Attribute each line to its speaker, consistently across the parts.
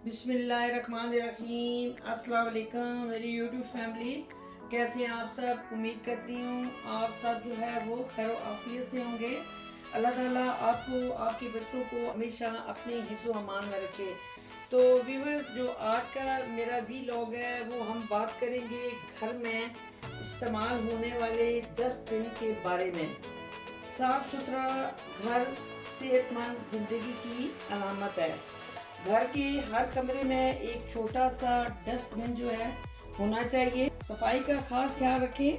Speaker 1: बिस्मिल्लाहिर्रहमानिर्रहीम। अस्सलाम वालेकुम मेरी यूट्यूब फैमिली, कैसे हैं आप सब। उम्मीद करती हूँ आप सब जो है वो खैर आफियत से होंगे। अल्लाह ताला आपको, आपके बच्चों को हमेशा अपने हिफ्ज़ व अमान में रखे। तो व्यूवर्स, जो आज का मेरा व्लॉग है वो हम बात करेंगे घर में इस्तेमाल होने वाले डस्टबिन के बारे में। साफ़ सुथरा घर सेहतमंद ज़िंदगी की अलामत है। घर के हर कमरे में एक छोटा सा डस्टबिन जो है होना चाहिए। सफाई का खास ख्याल रखें।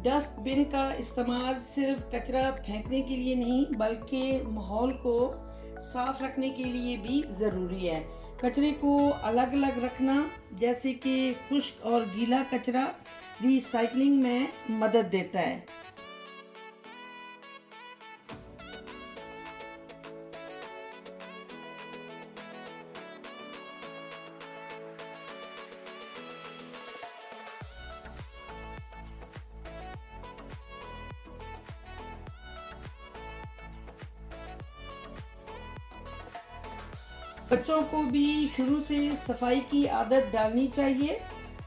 Speaker 1: डस्टबिन का इस्तेमाल सिर्फ कचरा फेंकने के लिए नहीं बल्कि माहौल को साफ रखने के लिए भी ज़रूरी है। कचरे को अलग अलग रखना, जैसे कि खुश्क और गीला कचरा, रिसाइकलिंग में मदद देता है। बच्चों को भी शुरू से सफाई की आदत डालनी चाहिए।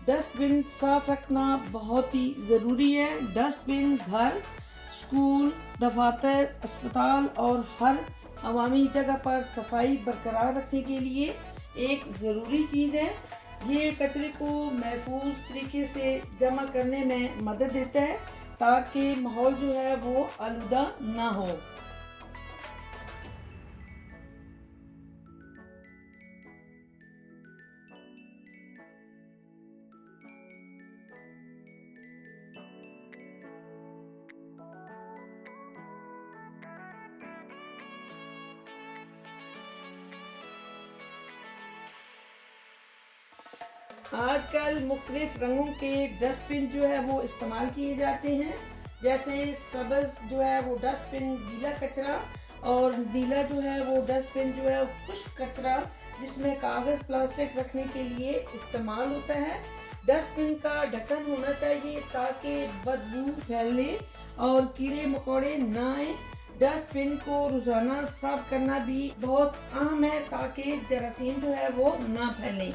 Speaker 1: डस्टबिन साफ रखना बहुत ही ज़रूरी है। डस्टबिन घर, स्कूल, दफातर, अस्पताल और हर अवामी जगह पर सफाई बरकरार रखने के लिए एक ज़रूरी चीज़ है। ये कचरे को महफूज तरीके से जमा करने में मदद देता है ताकि माहौल जो है वो आलूदा ना हो। आजकल मुख्तलिफ रंगों के डस्टबिन जो है वो इस्तेमाल किए जाते हैं। जैसे सब्ज़ जो है वो डस्टबिन गीला कचरा, और नीला जो है वो डस्टबिन जो है खुश्क कचरा जिसमें कागज़ प्लास्टिक रखने के लिए इस्तेमाल होता है। डस्टबिन का ढक्कन होना चाहिए ताकि बदबू फैले और कीड़े मकोड़े ना आए। डस्टबिन को रोज़ाना साफ करना भी बहुत अहम है ताकि जरासीम जो है वो ना फैलें।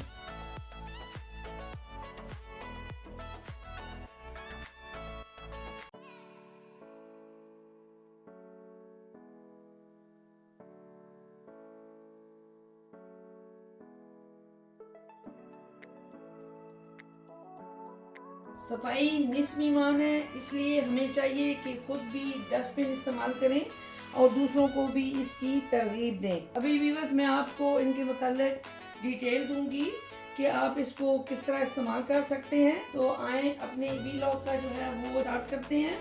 Speaker 1: सफाई निस्फ ईमान है, इसलिए हमें चाहिए कि खुद भी डस्टबिन इस्तेमाल करें और दूसरों को भी इसकी तरगीब दें। अभी व्यूअर्स, मैं आपको इनके मुताल्लिक डिटेल दूंगी कि आप इसको किस तरह इस्तेमाल कर सकते हैं। तो आए अपने व्लॉग का जो है वो स्टार्ट करते हैं।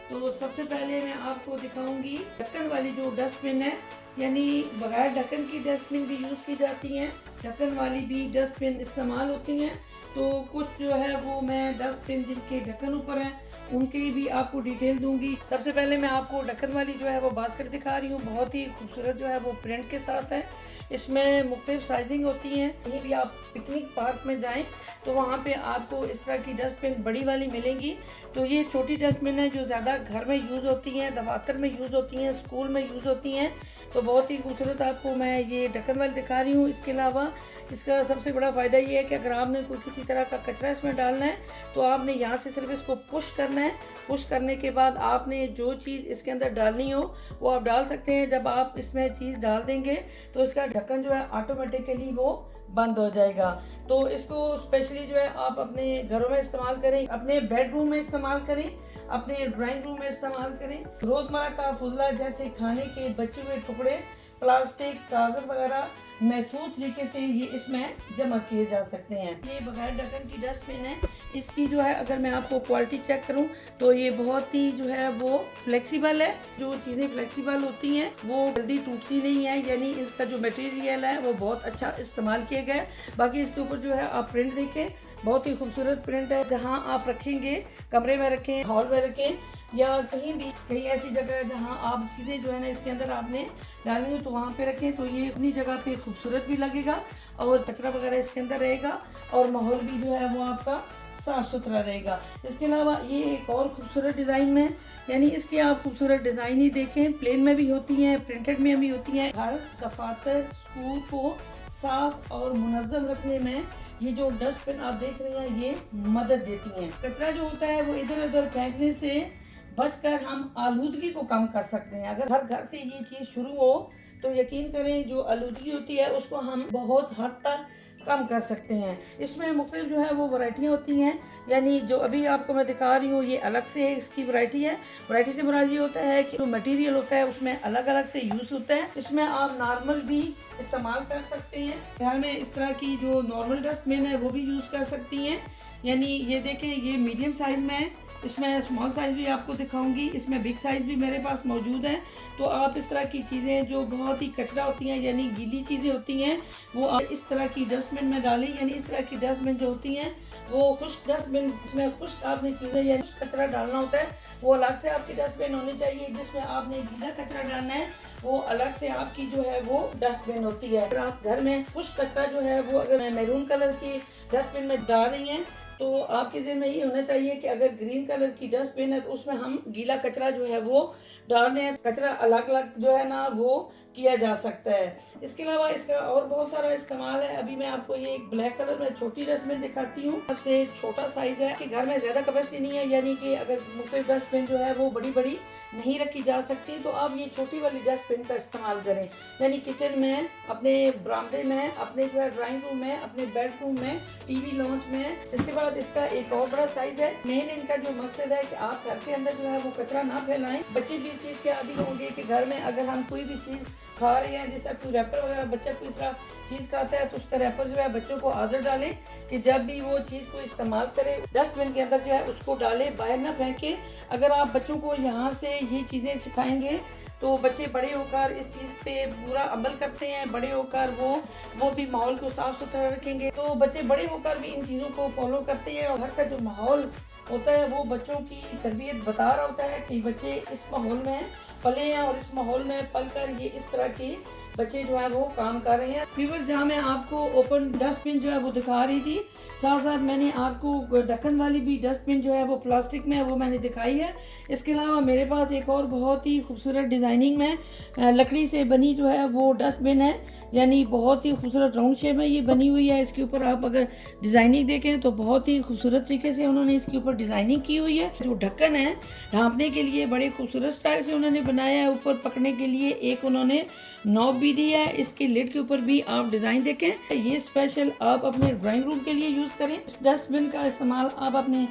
Speaker 1: तो सबसे पहले मैं आपको दिखाऊंगी ढक्कन वाली जो डस्टबिन है, यानी बगैर ढक्कन की डस्टबिन भी यूज़ की जाती हैं, ढक्कन वाली भी डस्टबिन इस्तेमाल होती हैं। तो कुछ जो है वो मैं डस्टबिन जिनके ढक्कन ऊपर हैं उनकी भी आपको डिटेल दूंगी। सबसे पहले मैं आपको ढक्कन वाली जो है वो बास्केट दिखा रही हूँ। बहुत ही खूबसूरत जो है वो प्रिंट के साथ है। इसमें मुख्तलिफ साइजिंग होती हैं। कहीं भी आप पिकनिक पार्क में जाएं तो वहाँ पे आपको इस तरह की डस्टबिन बड़ी वाली मिलेंगी। तो ये छोटी डस्टबिन है जो ज़्यादा घर में यूज़ होती हैं, दफातर में यूज़ होती हैं, स्कूल में यूज़ होती हैं। तो बहुत ही खूबसूरत आपको मैं ये ढक्कन वाली दिखा रही हूँ। इसके अलावा इसका सबसे बड़ा फ़ायदा ये है कि अगर आपने कोई किसी तरह का कचरा इसमें डालना है तो आपने यहाँ से सिर्फ इसको पुश करना है। पुश करने के बाद आपने जो चीज़ इसके अंदर डालनी हो वो आप डाल सकते हैं। जब आप इसमें चीज़ डाल देंगे तो इसका ढक्कन जो है ऑटोमेटिकली वो बंद हो जाएगा। तो इसको स्पेशली जो है आप अपने घरों में इस्तेमाल करें, अपने बेडरूम में इस्तेमाल करें, अपने ड्राइंग रूम में इस्तेमाल करें। रोज़मर्रा का फुजला जैसे खाने के बचे हुए टुकड़े, प्लास्टिक, कागज़ वगैरह महफूज तरीके से ये इसमें जमा किए जा सकते हैं। ये बगैर ढक्कन की डस्टबिन है, इसकी जो है अगर मैं आपको क्वालिटी चेक करूं तो ये बहुत ही जो है वो फ्लेक्सिबल है। जो चीज़ें फ्लेक्सिबल होती हैं वो जल्दी टूटती नहीं है, यानी इसका जो मटेरियल है वो बहुत अच्छा इस्तेमाल किया गया है। बाकी इसके ऊपर जो है आप प्रिंट देखें, बहुत ही खूबसूरत प्रिंट है। जहाँ आप रखेंगे, कमरे में रखें, हॉल में रखें या कहीं भी, कहीं ऐसी जगह जहाँ आप चीज़ें जो है ना इसके अंदर आपने डालनी हो तो वहाँ पे रखें, तो ये अपनी जगह पे खूबसूरत भी लगेगा और कचरा वगैरह इसके अंदर रहेगा और माहौल भी जो है वो आपका साफ़ सुथरा रहेगा। इसके अलावा ये एक और खूबसूरत डिज़ाइन में, यानी इसके आप खूबसूरत डिज़ाइन ही देखें, प्लेन में भी होती हैं, प्रिंटेड में भी होती हैं। घर, दफातर, स्कूल को साफ और मुनज़्ज़म रखने में ये जो डस्टबिन आप देख रहे हैं ये मदद देती हैं। कचरा जो होता है वो इधर उधर फेंकने से बचकर हम आलूदगी को कम कर सकते हैं। अगर हर घर से ये चीज़ शुरू हो तो यकीन करें जो आलूदगी होती है उसको हम बहुत हद तक कम कर सकते हैं। इसमें मुख्तलिफ जो है वो वैरायटियाँ होती हैं, यानी जो अभी आपको मैं दिखा रही हूँ ये अलग से इसकी वैरायटी है। वैरायटी से मुराद ये होता है कि जो मटेरियल होता है उसमें अलग अलग से यूज़ होता है। इसमें आप नॉर्मल भी इस्तेमाल कर सकते हैं, घर में इस तरह की जो नॉर्मल डस्टबिन है वो भी यूज़ कर सकती हैं। यानी ये देखें ये मीडियम साइज़ में है, इसमें स्मॉल साइज़ भी आपको दिखाऊंगी, इसमें बिग साइज़ भी मेरे पास मौजूद है। तो आप इस तरह की चीज़ें जो बहुत ही कचरा होती हैं यानी गीली चीज़ें होती हैं वो आप इस तरह की डस्टबिन में डालें। यानी इस तरह की डस्टबिन जो होती हैं वो खुश्क डस्टबिन, जिसमें खुश्क आपने चीज़ें या कचरा डालना होता है वो अलग से आपकी डस्टबिन होनी चाहिए। जिसमें आपने गीला कचरा डालना है वो अलग से आपकी जो है वो डस्टबिन होती है। अगर आप घर में खुश्क कचरा जो है वो अगर मैरून कलर की डस्टबिन में डाल रही हैं तो आपके ज़हन में ये होना चाहिए कि अगर ग्रीन कलर की डस्टबिन है तो उसमें हम गीला कचरा जो है वो डालने हैं। कचरा अलग अलग जो है ना वो किया जा सकता है। इसके अलावा इसका और बहुत सारा इस्तेमाल है। अभी मैं आपको ये एक ब्लैक कलर में छोटी डस्टबिन दिखाती हूँ, सबसे छोटा साइज़ है कि घर में ज़्यादा कैपेसिटी नहीं है, यानी कि अगर मुख्तलिफ डस्टबिन जो है वो बड़ी बड़ी नहीं रखी जा सकती तो आप ये छोटी वाली डस्टबिन का इस्तेमाल करें। यानी किचन में, अपने बरामदे में, अपने जो है ड्राइंग रूम में, अपने बेडरूम में, टीवी लॉन्च में। इसके बाद इसका एक और बड़ा साइज़ है। मेन इनका जो मकसद है कि आप घर के अंदर जो है वो कचरा ना फैलाएं। बच्चे भी इस चीज़ के आदी होंगे कि घर में अगर हम कोई भी चीज़ खा रहे हैं, जिस तरह कोई रैपर वगैरह बच्चा कोई इस तरह चीज़ खाता है तो उसका रैपर जो है बच्चों को आदत डालें कि जब भी वो चीज़ को इस्तेमाल करें डस्टबिन के अंदर जो है उसको डालें, बाहर ना फेंकें। अगर आप बच्चों को यहाँ से ये चीज़ें सिखाएंगे तो बच्चे बड़े होकर इस चीज़ पे पूरा अमल करते हैं। बड़े होकर वो भी माहौल को साफ सुथरा रखेंगे तो बच्चे बड़े होकर भी इन चीज़ों को फॉलो करते हैं। और घर का जो माहौल होता है वो बच्चों की तरबियत बता रहा होता है कि बच्चे इस माहौल में पले हैं और इस माहौल में पलकर ये इस तरह की बच्चे जो है वो काम कर रहे हैं। फीवर जहाँ मैं आपको ओपन डस्टबिन जो है वो दिखा रही थी, साथ साथ मैंने आपको ढक्कन वाली भी डस्टबिन जो है वो प्लास्टिक में है वो मैंने दिखाई है। इसके अलावा मेरे पास एक और बहुत ही खूबसूरत डिज़ाइनिंग में लकड़ी से बनी जो है वो डस्टबिन है, यानी बहुत ही खूबसूरत राउंड शेप में ये बनी हुई है। इसके ऊपर आप अगर डिज़ाइनिंग देखें तो बहुत ही खूबसूरत तरीके से उन्होंने इसके ऊपर डिज़ाइनिंग की हुई है। जो ढक्कन है ढांपने के लिए बड़े खूबसूरत स्टाइल से उन्होंने बनाया है। ऊपर पकड़ने के लिए एक उन्होंने नॉब भी दी है। इसके लिड के ऊपर भी आप डिज़ाइन देखें, ये स्पेशल आप अपने ड्राइंग रूम के लिए यूज़ करें। इस डस्टबिन का इस्तेमाल आप अपने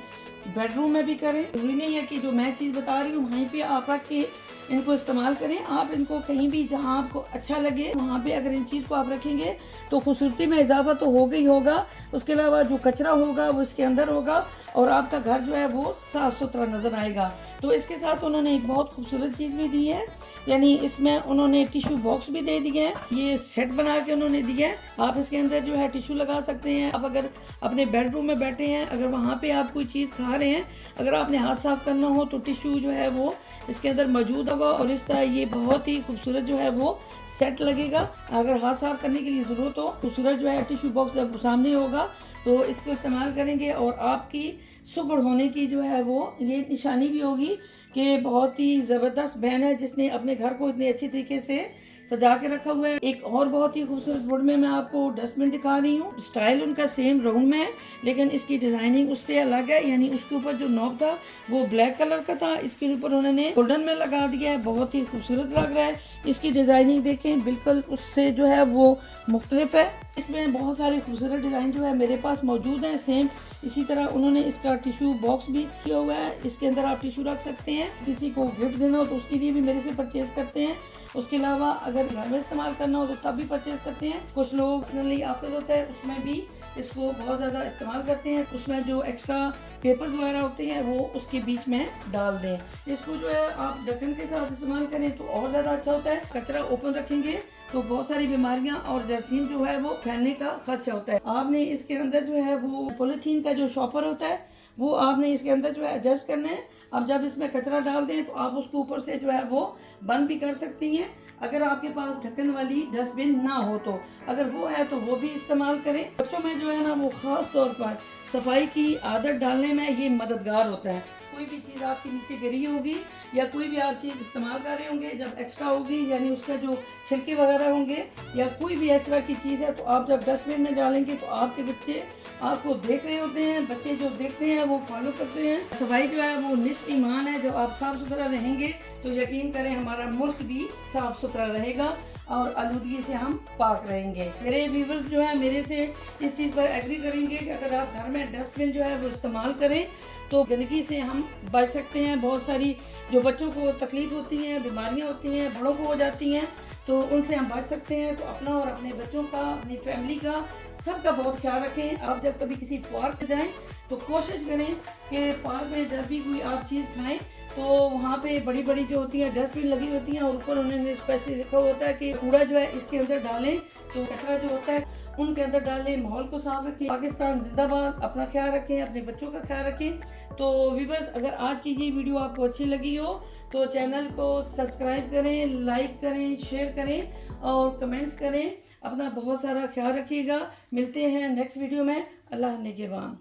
Speaker 1: बेडरूम में भी करें। जरूरी नहीं है कि जो मैं चीज़ बता रही हूँ वहीं पे आप रख के इनको इस्तेमाल करें। आप इनको कहीं भी जहाँ आपको अच्छा लगे वहाँ पे अगर इन चीज़ को आप रखेंगे तो खूबसूरती में इजाफा तो होगा ही होगा, उसके अलावा जो कचरा होगा वो इसके अंदर होगा और आपका घर जो है वो साफ़ सुथरा नज़र आएगा। तो इसके साथ उन्होंने एक बहुत खूबसूरत चीज़ भी दी है, यानी इसमें उन्होंने टिश्यू बॉक्स भी दे दिए हैं। ये सेट बना के उन्होंने दिया है, आप इसके अंदर जो है टिश्यू लगा सकते हैं। आप अगर अपने बेडरूम में बैठे हैं, अगर वहाँ पे आप कोई चीज़ खा रहे हैं, अगर आपने हाथ साफ करना हो तो टिश्यू जो है वो इसके अंदर मौजूद होगा और इस तरह ये बहुत ही खूबसूरत जो है वो सेट लगेगा। अगर हाथ साफ करने के लिए ज़रूरत हो, खूबसूरत जो है टिश्यू बॉक्स जब सामने होगा तो इसको इस्तेमाल करेंगे और आपकी सुबह होने की जो है वो ये निशानी भी होगी कि बहुत ही ज़बरदस्त बहन है जिसने अपने घर को इतने अच्छी तरीके से सजा के रखा हुआ है। एक और बहुत ही खूबसूरत वुड में मैं आपको डस्टबिन दिखा रही हूँ। स्टाइल उनका सेम राउंड में है लेकिन इसकी डिज़ाइनिंग उससे अलग है, यानी उसके ऊपर जो नॉब था वो ब्लैक कलर का था, इसके ऊपर उन्होंने गोल्डन में लगा दिया है। बहुत ही खूबसूरत लग रहा है। इसकी डिज़ाइनिंग देखें, बिल्कुल उससे जो है वो मुख्तलिफ है। इसमें बहुत सारे खूबसूरत डिज़ाइन जो है मेरे पास मौजूद हैं। सेम इसी तरह उन्होंने इसका टिशू बॉक्स भी किया हुआ है, इसके अंदर आप टिशू रख सकते हैं। किसी को गिफ्ट देना हो तो उसके लिए भी मेरे से परचेज करते हैं। उसके अलावा अगर घर में इस्तेमाल करना हो तो तब भी परचेज करते हैं। कुछ लोग पर्सनली ऑफिस होता है उसमें भी इसको बहुत ज़्यादा इस्तेमाल करते हैं। उसमें जो एक्स्ट्रा पेपर्स वगैरह होते हैं वो उसके बीच में डाल दें। इसको जो है आप ढक्कन के साथ इस्तेमाल करें तो और ज़्यादा अच्छा होता है। कचरा ओपन रखेंगे तो बहुत सारी बीमारियां और जरासीम जो है वो फैलने का खदशा होता है। आपने इसके अंदर जो है वो पॉलीथीन का जो शॉपर होता है वो आपने इसके अंदर जो है एडजस्ट करना है। अब जब इसमें कचरा डाल दें तो आप उसको ऊपर से जो है वो बंद भी कर सकती हैं। अगर आपके पास ढक्कन वाली डस्टबिन ना हो तो अगर वो है तो वो भी इस्तेमाल करें। बच्चों में जो है ना वो ख़ास तौर पर सफाई की आदत डालने में ये मददगार होता है। कोई भी चीज़ आपके नीचे गिरी होगी या कोई भी आप चीज़ इस्तेमाल कर रहे होंगे, जब एक्स्ट्रा होगी यानी उसका जो छिलके वगैरह होंगे या कोई भी इस तरह की चीज़ है तो आप जब डस्टबिन में डालेंगे तो आपके बच्चे आपको देख रहे होते हैं। बच्चे जो देखते हैं वो फॉलो करते हैं। सफाई जो है वो निस्फ ईमान है। जब आप साफ़ सुथरा रहेंगे तो यकीन करें हमारा मुल्क भी साफ़ सुथरा रहेगा और आलूदगी से हम पाक रहेंगे। मेरे व्यूअर्स जो है मेरे से इस चीज़ पर एग्री करेंगे कि अगर आप घर में डस्टबिन जो है वो इस्तेमाल करें तो गंदगी से हम बच सकते हैं। बहुत सारी जो बच्चों को तकलीफ होती हैं, बीमारियां होती हैं, बड़ों को हो जाती हैं, तो उनसे हम बच सकते हैं। तो अपना और अपने बच्चों का, अपनी फैमिली का, सबका बहुत ख्याल रखें। आप जब कभी किसी पार्क में जाएं तो कोशिश करें कि पार्क में जब भी कोई आप चीज़ खाएं तो वहाँ पे बड़ी बड़ी जो होती हैं डस्टबिन लगी होती हैं और ऊपर उन्होंने स्पेशली लिखा होता है कि कूड़ा जो है इसके अंदर डालें, तो कचरा जो होता है उनके अंदर डालें। माहौल को साफ रखें। पाकिस्तान जिंदाबाद। अपना ख्याल रखें, अपने बच्चों का ख्याल रखें। तो व्यूअर्स अगर आज की ये वीडियो आपको अच्छी लगी हो तो चैनल को सब्सक्राइब करें, लाइक करें, शेयर करें और कमेंट्स करें। अपना बहुत सारा ख्याल रखिएगा। मिलते हैं नेक्स्ट वीडियो में। अल्लाह निगहबान।